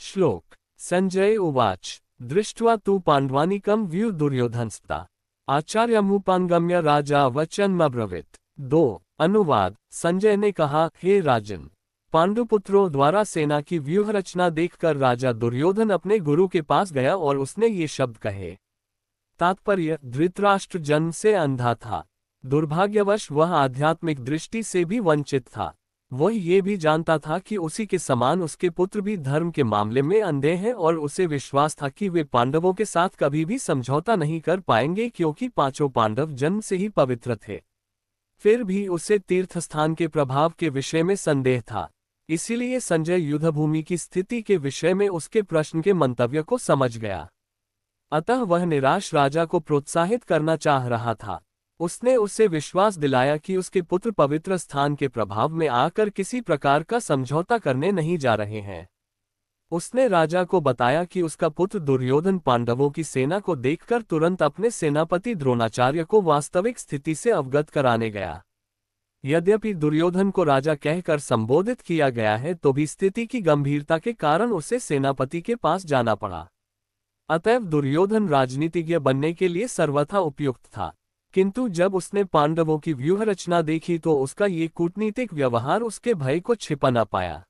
श्लोक संजय उवाच दृष्ट्वा तु पाण्डवानीकं व्यू दुर्योधनस्ता आचार्यमुपांगम्य राजा वचनमब्रवीत्। 2 अनुवाद। संजय ने कहा, हे राजन, पांडुपुत्रों द्वारा सेना की व्यूह रचना देखकर राजा दुर्योधन अपने गुरु के पास गया और उसने ये शब्द कहे। तात्पर्य, धृतराष्ट्र जन्म से अंधा था। दुर्भाग्यवश वह आध्यात्मिक दृष्टि से भी वंचित था। वह ये भी जानता था कि उसी के समान उसके पुत्र भी धर्म के मामले में अंधे हैं और उसे विश्वास था कि वे पांडवों के साथ कभी भी समझौता नहीं कर पाएंगे क्योंकि पांचों पांडव जन्म से ही पवित्र थे। फिर भी उसे तीर्थस्थान के प्रभाव के विषय में संदेह था। इसीलिए संजय युद्धभूमि की स्थिति के विषय में उसके प्रश्न के मंतव्य को समझ गया। अतः वह निराश राजा को प्रोत्साहित करना चाह रहा था। उसने उसे विश्वास दिलाया कि उसके पुत्र पवित्र स्थान के प्रभाव में आकर किसी प्रकार का समझौता करने नहीं जा रहे हैं। उसने राजा को बताया कि उसका पुत्र दुर्योधन पांडवों की सेना को देखकर तुरंत अपने सेनापति द्रोणाचार्य को वास्तविक स्थिति से अवगत कराने गया। यद्यपि दुर्योधन को राजा कहकर संबोधित किया गया है तो भी स्थिति की गंभीरता के कारण उसे सेनापति के पास जाना पड़ा। अतएव दुर्योधन राजनीतिज्ञ बनने के लिए सर्वथा उपयुक्त था। किंतु जब उसने पांडवों की व्यूह रचना देखी तो उसका ये कूटनीतिक व्यवहार उसके भय को छिपा न पाया।